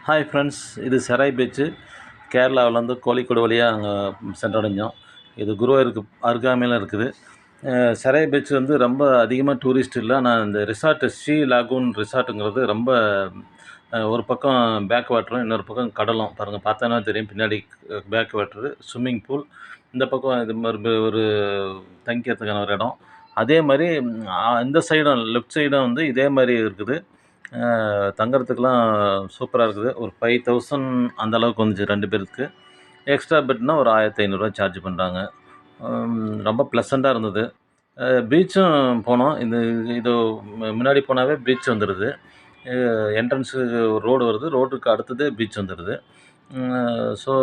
Hi friends, இது Sehrai beach. கேரளாவிலேருந்து Kozhikode வழியாக நாங்கள் சென்றடைஞ்சோம். இது குருவாயூருக்கு அருகாமையில் இருக்குது. செராய் பீச் வந்து ரொம்ப அதிகமாக டூரிஸ்ட் இல்லை. ஆனால் இந்த ரிசார்ட்டு ஸ்ரீ லாகூன் ரிசார்ட்டுங்கிறது ரொம்ப ஒரு பக்கம் பேக் வாட்டரும், இன்னொரு பக்கம் கடலும். பாருங்கள், பார்த்தோன்னா தெரியும் பின்னாடி பேக் வாட்டரு, ஸ்விம்மிங் பூல். இந்த பக்கம் இது மாதிரி ஒரு தங்கிக்கிறதுக்கான ஒரு இடம். அதே மாதிரி இந்த சைடும் லெஃப்ட் சைடும் வந்து இதே மாதிரி இருக்குது. தங்குறதுக்கெலாம் சூப்பராக இருக்குது. ஒரு 5000 அந்த அளவுக்கு வந்துச்சு 2 பேருக்கு. எக்ஸ்ட்ரா பெட்னா ஒரு ரூ. 1500 சார்ஜ் பண்ணுறாங்க. ரொம்ப ப்ளசண்ட்டாக இருந்தது. பீச்சும் போனோம். இது முன்னாடி போனாவே பீச் வந்துடுது. என்ட்ரன்ஸுக்கு ஒரு ரோடு வருது. ரோட்டுக்கு அடுத்ததே பீச் வந்துடுது. ஸோ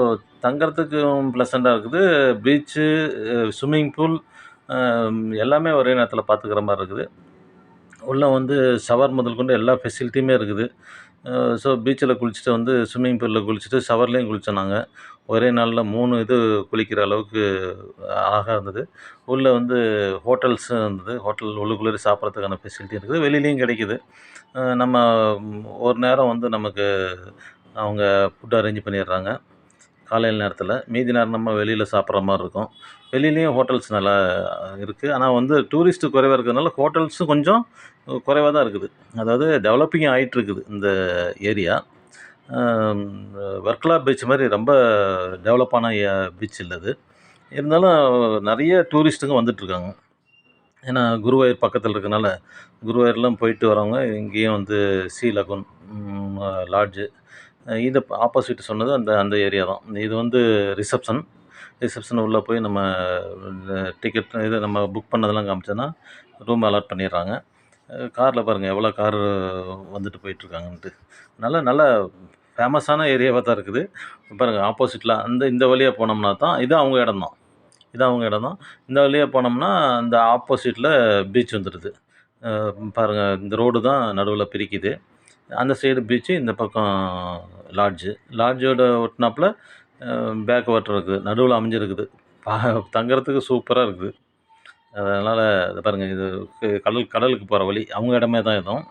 தங்குறதுக்கும் ப்ளசண்ட்டாக இருக்குது. பீச்சு, ஸ்விம்மிங் பூல் எல்லாமே ஒரே நேரத்தில் பார்த்துக்கிற மாதிரி இருக்குது. உள்ளே வந்து ஷவர் முதல் கொண்டு எல்லா ஃபெசிலிட்டியுமே இருக்குது. ஸோ பீச்சில் குளிச்சுட்டு வந்து ஸ்விம்மிங் பூலில் குளிச்சுட்டு ஷவர்லேயும் குளித்தோம் நாங்கள். ஒரே நாளில் 3 இது குளிக்கிற அளவுக்கு அழகாக இருந்தது. உள்ளே வந்து ஹோட்டல்ஸும் இருந்தது. ஹோட்டல் உள்ளுக்குள்ளே சாப்பிட்றதுக்கான ஃபெசிலிட்டி இருக்குது. வெளியிலையும் கிடைக்குது. நம்ம ஒரு நேரம் வந்து நமக்கு அவங்க ஃபுட் அரேஞ்ச் பண்ணிடுறாங்க காலையில் நேரத்தில். மீதி நேரம் நம்ம வெளியில் சாப்பிட்ற மாதிரி இருக்கும். வெளியிலையும் ஹோட்டல்ஸ் நல்லா இருக்குது. ஆனால் வந்து டூரிஸ்ட்டு குறைவாக இருக்கிறதுனால ஹோட்டல்ஸும் கொஞ்சம் குறைவாக தான் இருக்குது. அதாவது டெவலப்பிங் ஆகிட்டுருக்குது இந்த ஏரியா. வர்க்கலா பீச் மாதிரி ரொம்ப டெவலப்பான பீச் இல்லை அது. இருந்தாலும் நிறைய டூரிஸ்ட்டுங்க வந்துட்டுருக்காங்க. ஏன்னா குருவாயூர் பக்கத்தில் இருக்கனால குருவாயூர்லாம் போயிட்டு வரவங்க இங்கேயும் வந்து ஸ்ரீ லகூன் லாட்ஜு, இது ஆப்போசிட் சொன்னது அந்த அந்த ஏரியா தான். இது வந்து ரிசப்ஷன் உள்ளே போய் நம்ம டிக்கெட் இது நம்ம புக் பண்ணதெல்லாம் காமிச்சோன்னா ரூம் அலாட் பண்ணிடுறாங்க. காரில் பாருங்கள் எவ்வளோ காரு வந்துட்டு போயிட்டுருக்காங்கன்ட்டு. நல்ல ஃபேமஸான ஏரியாவாக தான் இருக்குது. பாருங்கள் ஆப்போசிட்டில் இந்த வழியாக போனோம்னா தான் இது அவங்க இடம் தான். இந்த வழியாக போனோம்னா இந்த ஆப்போசிட்டில் பீச் வந்துடுது. பாருங்கள், இந்த ரோடு தான் நடுவில் பிரிக்குது. அந்த சைடு பீச்சு, இந்த பக்கம் லாட்ஜோட ஒட்டினாப்புல பேக் வாட்டர் இருக்குது. நடுவில் அமைஞ்சிருக்குது. தங்குறதுக்கு சூப்பராக இருக்குது. அதனால் இதை பாருங்கள், இது கடலுக்கு போகிற வழி. அவங்க இடமே தான் இதுவும்.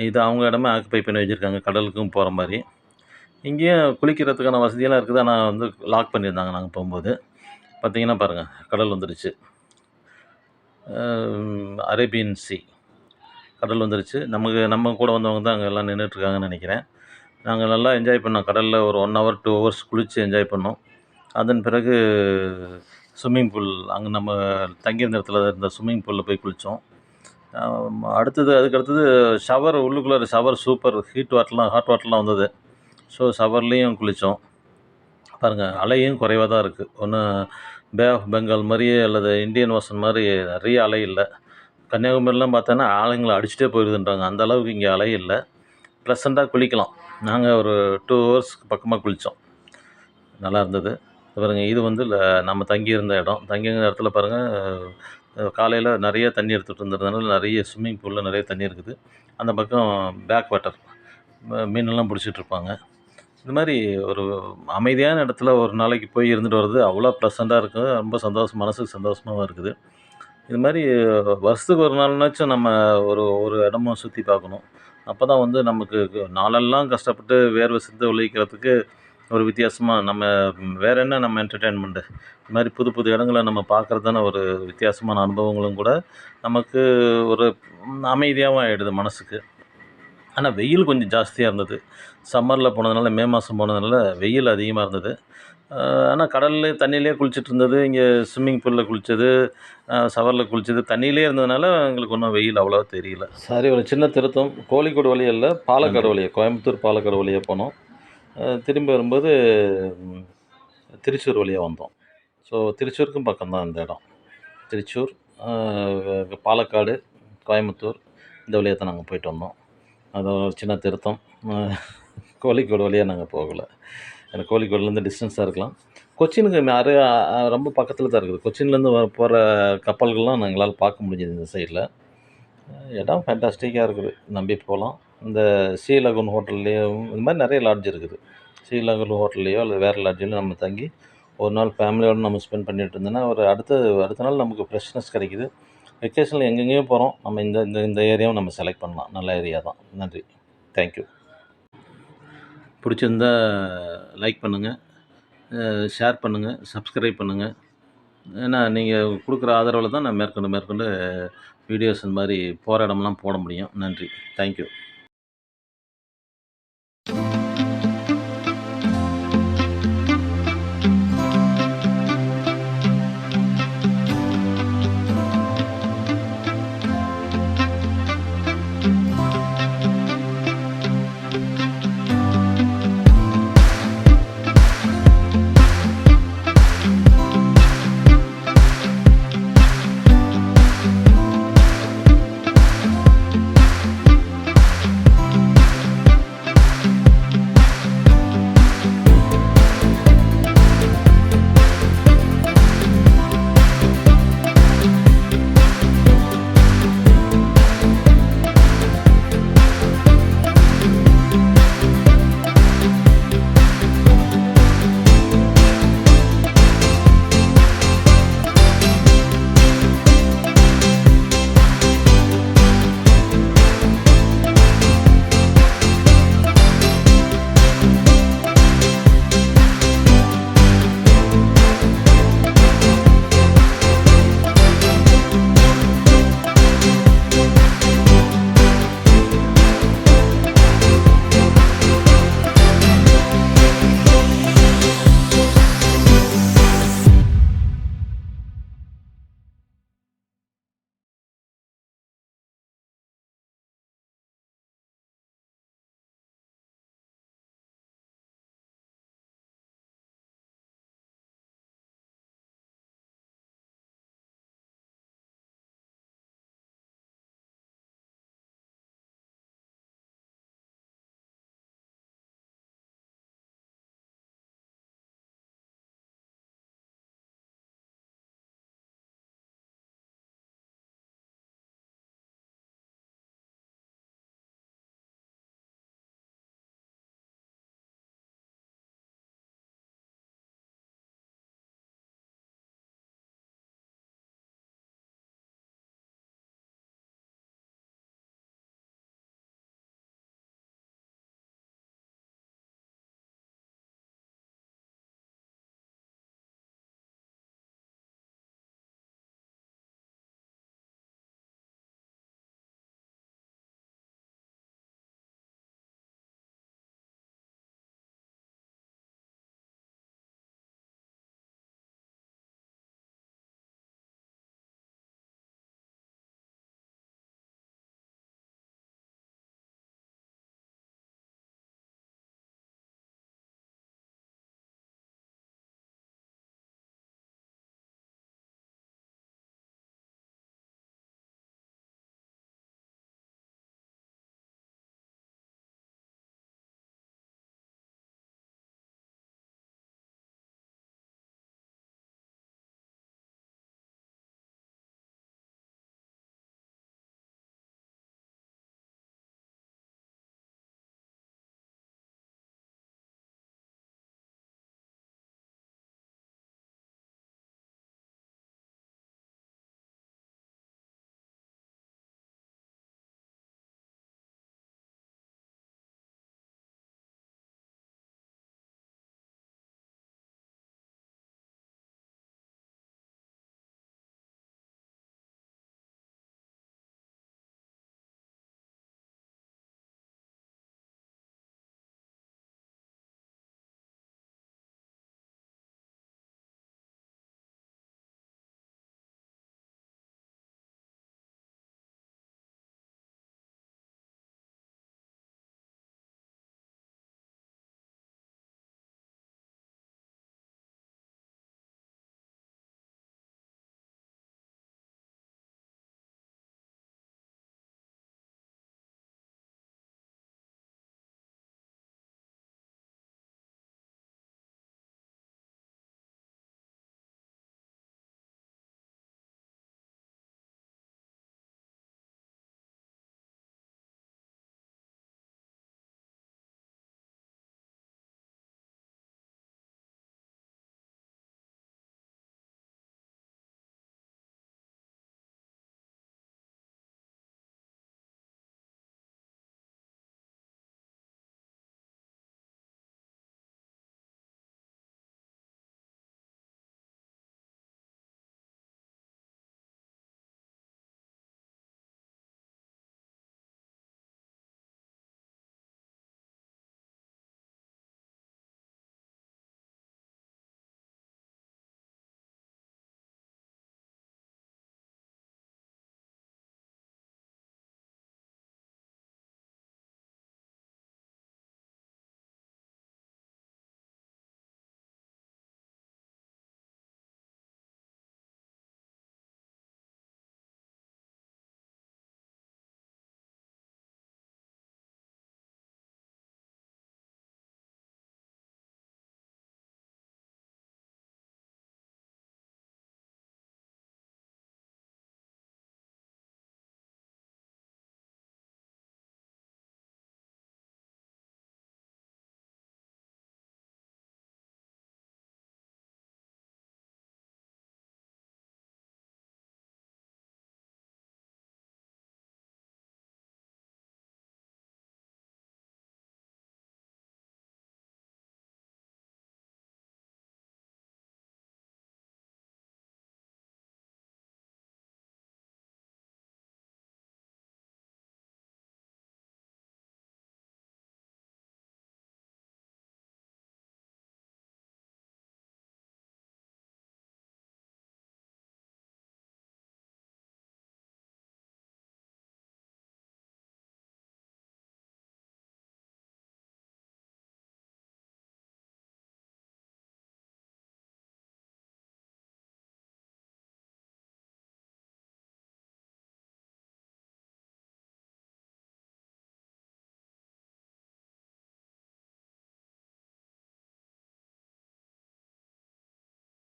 இது அவங்க இடமே ஆக்குப்பை பண்ணி வச்சுருக்காங்க கடலுக்கும் போகிற மாதிரி. இங்கேயும் குளிக்கிறதுக்கான வசதியெல்லாம் இருக்குது. ஆனால் வந்து லாக் பண்ணியிருந்தாங்க நாங்கள் போகும்போது. பார்த்திங்கன்னா பாருங்கள், கடல் வந்துடுச்சு. அரேபியன் சி கடல் வந்துருச்சு. நம்ம கூட வந்தவங்க தான் அங்கே எல்லாம் நின்றுட்டுருக்காங்கன்னு நினைக்கிறேன். நாங்கள் நல்லா என்ஜாய் பண்ணோம். கடலில் ஒரு 1 ஹவர் 2 ஹவர்ஸ் குளித்து என்ஜாய் பண்ணோம். அதன் பிறகு ஸ்விம்மிங் பூல், அங்கே நம்ம தங்கியிருந்த இடத்துல இருந்த ஸ்விம்மிங் பூலில் போய் குளித்தோம். அதுக்கடுத்தது உள்ளுக்குள்ளே ஷவர் சூப்பர். ஹாட் வாட்டர்லாம் வந்தது. ஸோ ஷவர்லேயும் குளித்தோம். பாருங்கள், அலையும் குறைவாக தான் இருக்குது. ஒன்றும் பே ஆஃப் பெங்கால் மாதிரியே அல்லது இந்தியன் ஓஷன் மாதிரி நிறைய அலை இல்லை. கன்னியாகுமரிலாம் பார்த்தோன்னா ஆளுங்களை அடிச்சுட்டே போயிடுதுன்றாங்க. அந்த அளவுக்கு இங்கே அலை இல்லை. ப்ளசண்ட்டாக குளிக்கலாம். நாங்கள் ஒரு 2 ஹவர்ஸ்க்கு பக்கமாக குளித்தோம். நல்லா இருந்தது. பாருங்கள், இது வந்து நம்ம தங்கியிருந்த இடம். தங்கியிருந்த இடத்துல பாருங்கள், காலையில் நிறைய தண்ணி எடுத்துகிட்டு இருந்ததுனால நிறைய ஸ்விம்மிங் பூலில் நிறைய தண்ணி இருக்குது. அந்த பக்கம் பேக் வாட்டர், மீனெல்லாம் பிடிச்சிட்ருப்பாங்க. இந்த மாதிரி ஒரு அமைதியான இடத்துல ஒரு நாளைக்கு போய் இருந்துட்டு வர்றது அவ்வளோ ப்ளசண்ட்டாக இருக்குது. ரொம்ப மனசுக்கு சந்தோஷமாகவும் இருக்குது. இது மாதிரி வருஷத்துக்கு ஒரு நாள்னாச்சும் நம்ம ஒரு இடமும் சுற்றி பார்க்கணும். அப்போ தான் வந்து நமக்கு நாளெல்லாம் கஷ்டப்பட்டு வேர்வை சிந்து உழைக்கிறதுக்கு ஒரு வித்தியாசமாக நம்ம வேறு என்ன நம்ம என்டர்டெயின்மெண்ட்டு, இது மாதிரி புது புது இடங்களை நம்ம பார்க்குறது தானே ஒரு வித்தியாசமான அனுபவங்களும் கூட. நமக்கு ஒரு அமைதியாகவும் ஆகிடுது மனசுக்கு. ஆனால் வெயில் கொஞ்சம் ஜாஸ்தியாக இருந்தது. சம்மரில் போனதுனால, மே மாதம் போனதுனால வெயில் அதிகமாக இருந்தது. ஆனால் தண்ணியிலே குளிச்சுட்டு இருந்தது. இங்கே ஸ்விம்மிங் பூலில் குளித்தது, ஷவரில் குளித்தது, தண்ணியிலே இருந்ததுனால எங்களுக்கு ஒன்றும் வெயில் அவ்வளோவா தெரியல. சரி, ஒரு சின்ன திருத்தம். கோழிக்கோடு வழியா இல்லை, பாலக்காடு வழியாக, கோயம்புத்தூர் பாலக்காடு வழியாக போனோம். திரும்பி வரும்போது திருச்சூர் வழியாக வந்தோம். ஸோ திருச்சூருக்கும் பக்கம்தான் இந்த இடம். திருச்சூர், பாலக்காடு, கோயம்புத்தூர் இந்த வழியாக தான் நாங்கள் போயிட்டு வந்தோம். அது ஒரு சின்ன திருத்தம். கோழிக்கோடு வழியாக நாங்கள் போகலை. ஏன்னா கோழிக்கோடுலேருந்து டிஸ்டன்ஸாக இருக்கலாம். கொச்சினுக்கு ரொம்ப பக்கத்தில் தான் இருக்குது. கொச்சின்லேருந்து போகிற கப்பல்கள்லாம் எங்களால் பார்க்க முடிஞ்சது இந்த சைடில். இடம் ஃபேண்டாஸ்டிக்காக இருக்குது. நம்பி போகலாம். இந்த ஸ்ரீ லகூன் ஹோட்டல்லையும் இது மாதிரி நிறைய லாட்ஜ் இருக்குது. ஸ்ரீ லகூன் ஹோட்டல்லையோ அல்லது வேறு லாட்ஜிலையோ நம்ம தங்கி ஒரு நாள் ஃபேமிலியோடு நம்ம ஸ்பெண்ட் பண்ணிட்டு இருந்தோன்னா அடுத்த நாள் நமக்கு ஃப்ரெஷ்னஸ் கிடைக்குது. வெக்கேஷனில் எங்கெங்கேயோ போகிறோம், நம்ம இந்த ஏரியாவும் நம்ம செலக்ட் பண்ணலாம். நல்ல ஏரியா தான். நன்றி. தேங்க்யூ. பிடிச்சிருந்தா லைக் பண்ணுங்கள், ஷேர் பண்ணுங்கள், சப்ஸ்கிரைப் பண்ணுங்கள். ஏன்னா நீங்கள் கொடுக்குற ஆதரவில் தான் நான் மேற்கொண்டு மேற்கொண்டு வீடியோஸ் இந்த மாதிரி போகிற இடமெல்லாம் போட முடியும். நன்றி. தேங்க்யூ.